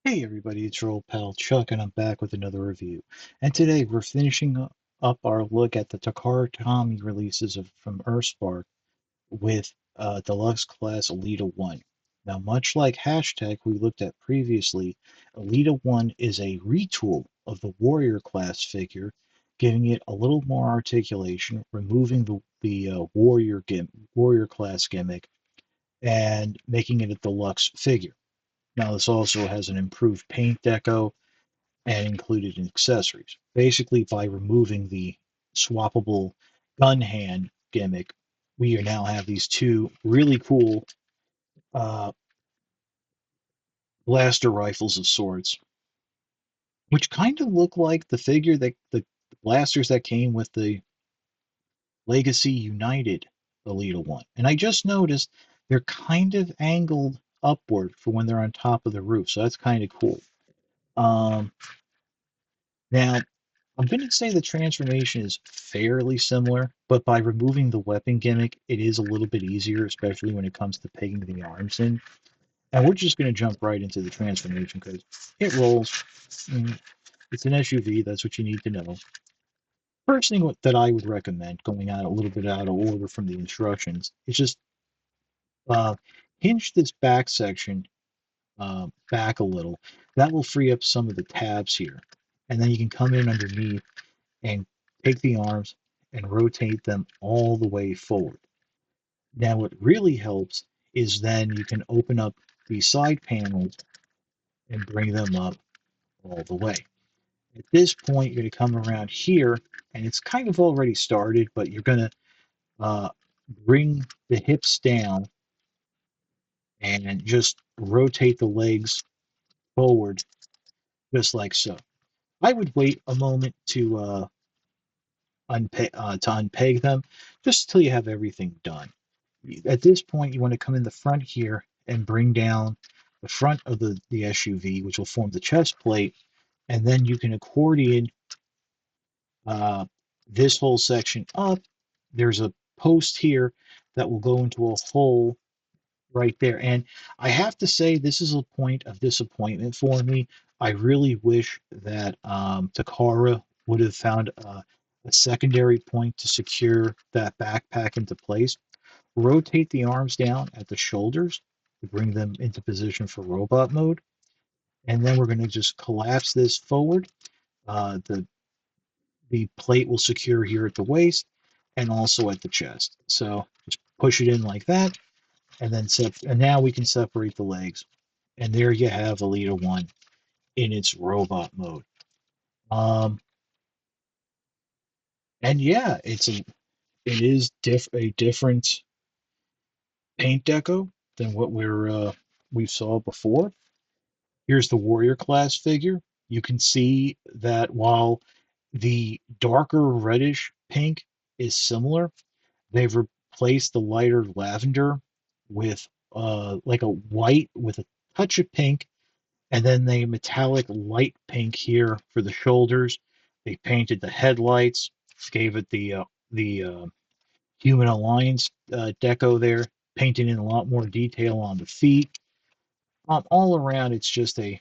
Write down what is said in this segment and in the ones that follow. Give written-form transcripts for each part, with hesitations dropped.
Hey everybody, it's your old pal Chuck, and I'm back with another review. And today we're finishing up our look at the Takara Tomy releases from EarthSpark with Deluxe Class Elita-1. Now, much like Hashtag we looked at previously, Elita-1 is a retool of the Warrior class figure, giving it a little more articulation, removing the Warrior class gimmick, and making it a deluxe figure. Now, this also has an improved paint deco and included in accessories. Basically, by removing the swappable gun hand gimmick, we now have these two really cool uh, blaster rifles of sorts, which kind of look like the blasters that came with the Legacy United Elita-1. And I just noticed they're kind of angled upward for when they're on top of the roof, so that's kind of cool. Um, Now, I'm going to say the transformation is fairly similar, but by removing the weapon gimmick, it is a little bit easier, especially when it comes to pegging the arms in. And we're just going to jump right into the transformation because it rolls. It's an SUV, that's what you need to know. First thing that I would recommend, going out a little bit out of order from the instructions, is just uh, hinge this back section back a little. That will free up some of the tabs here. And then you can come in underneath and take the arms and rotate them all the way forward. Now, what really helps is then you can open up the side panels and bring them up all the way. At this point, you're going to come around here, and it's kind of already started, but you're going to uh, bring the hips down and just rotate the legs forward, just like so. I would wait a moment to unpeg them, just until you have everything done. At this point, you want to come in the front here and bring down the front of the SUV, which will form the chest plate, and then you can accordion uh, this whole section up. There's a post here that will go into a hole right there. And I have to say, this is a point of disappointment for me. I really wish that Takara would have found a secondary point to secure that backpack into place. Rotate the arms down at the shoulders to bring them into position for robot mode. And then we're going to just collapse this forward. The plate will secure here at the waist and also at the chest. So just push it in like that, and then and now we can separate the legs. And there you have Elita-1 in its robot mode. Um, and yeah, it is a different paint deco than what we saw before. Here's the warrior class figure. You can see that while the darker reddish pink is similar, they've replaced the lighter lavender with like a white with a touch of pink, and then the metallic light pink here for the shoulders. They painted the headlights, gave it the Human Alliance deco there, painting in a lot more detail on the feet. All around, it's just a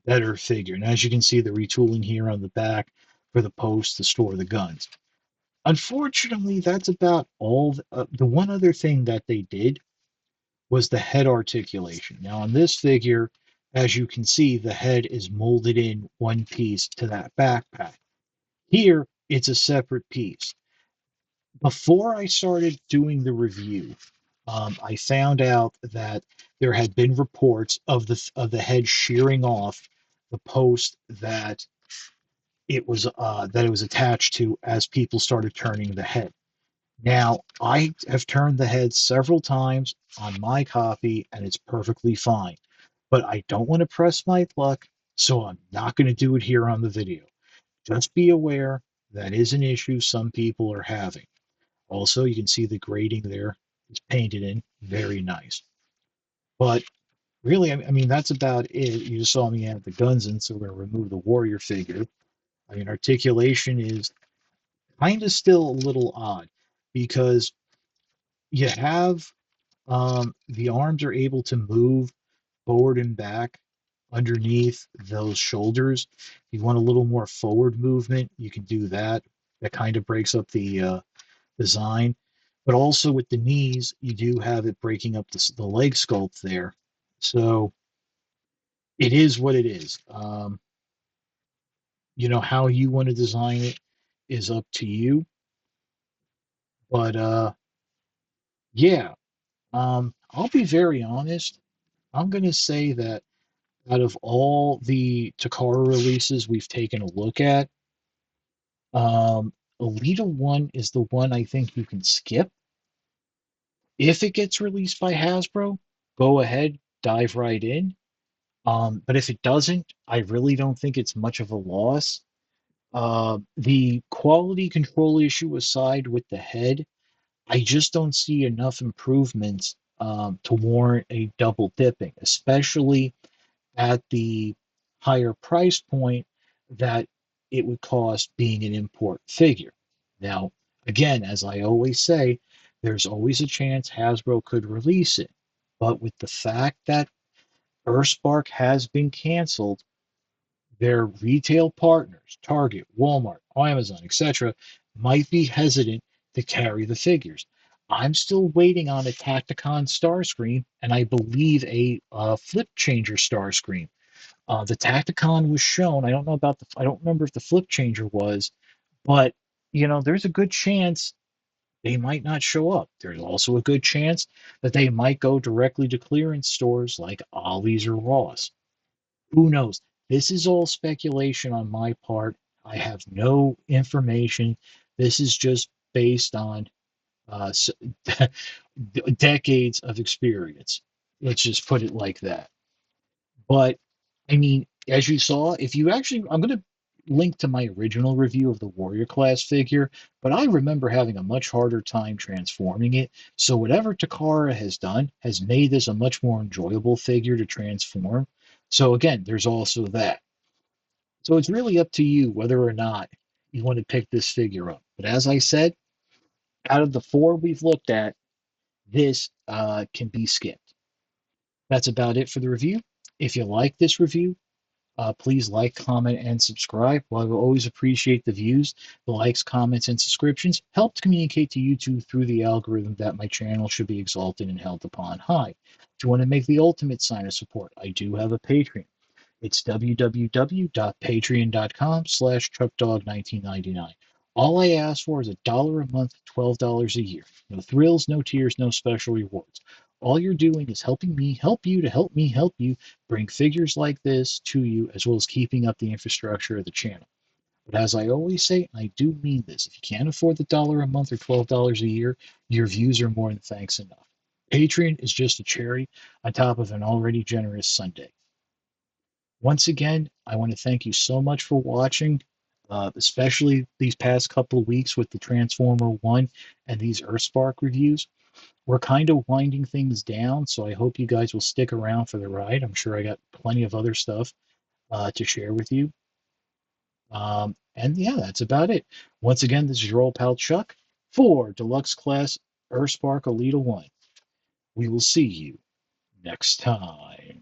better figure. And as you can see, the retooling here on the back for the posts to store the guns. Unfortunately, that's about all. The one other thing that they did was the head articulation. Now, on this figure, as you can see, the head is molded in one piece to that backpack. Here, it's a separate piece. Before I started doing the review, I found out that there had been reports of the head shearing off the post that it was attached to as people started turning the head. Now, I have turned the head several times on my copy, and it's perfectly fine. But I don't want to press my luck, so I'm not going to do it here on the video. Just be aware that is an issue some people are having. Also, you can see the grading there is painted in. Very nice. But really, I mean, that's about it. You just saw me add the guns in, so we're going to remove the warrior figure. I mean, articulation is kind of still a little odd because you have the arms are able to move forward and back underneath those shoulders. If you want a little more forward movement, you can do that. That kind of breaks up the design. But also with the knees, you do have it breaking up the leg sculpt there. So it is what it is. How you want to design it is up to you. But yeah, I'll be very honest. I'm going to say that out of all the Takara releases we've taken a look at, Elita-1 is the one I think you can skip. If it gets released by Hasbro, go ahead, dive right in. But if it doesn't, I really don't think it's much of a loss. The quality control issue aside with the head, I just don't see enough improvements to warrant a double dipping, especially at the higher price point that it would cost being an import figure. Now, again, as I always say, there's always a chance Hasbro could release it. But with the fact that EarthSpark has been canceled, their retail partners, Target, Walmart, Amazon, etc., might be hesitant to carry the figures. I'm still waiting on a Tacticon Starscream and I believe a Flip Changer Starscream. The Tacticon was shown. I don't remember if the Flip Changer was, but there's a good chance they might not show up. There's also a good chance that they might go directly to clearance stores like Ollie's or Ross. Who knows? This is all speculation on my part. I have no information. This is just based on uh, decades of experience. Let's just put it like that. But I mean, as you saw, if you actually, I'm going to link to my original review of the Warrior class figure, but I remember having a much harder time transforming it. So whatever Takara has done has made this a much more enjoyable figure to transform. So again, there's also that. So it's really up to you whether or not you want to pick this figure up. But as I said, out of the four we've looked at, this can be skipped. That's about it for the review. If you like this review, please like, comment, and subscribe. While I will always appreciate the views, the likes, comments, and subscriptions help to communicate to YouTube through the algorithm that my channel should be exalted and held upon high. If you want to make the ultimate sign of support, I do have a Patreon. It's www.patreon.com/truckdog1999. All I ask for is $1 a month, $12 a year. No thrills, no tears, no special rewards. All you're doing is helping me help you to help me help you bring figures like this to you, as well as keeping up the infrastructure of the channel. But as I always say, and I do mean this, if you can't afford the $1 a month or $12 a year, your views are more than thanks enough. Patreon is just a cherry on top of an already generous Sunday. Once again, I want to thank you so much for watching, especially these past couple of weeks with the Transformer 1 and these EarthSpark reviews. We're kind of winding things down, so I hope you guys will stick around for the ride. I'm sure I got plenty of other stuff to share with you. And yeah, that's about it. Once again, this is your old pal Chuck for Deluxe Class EarthSpark Elita-1. We will see you next time.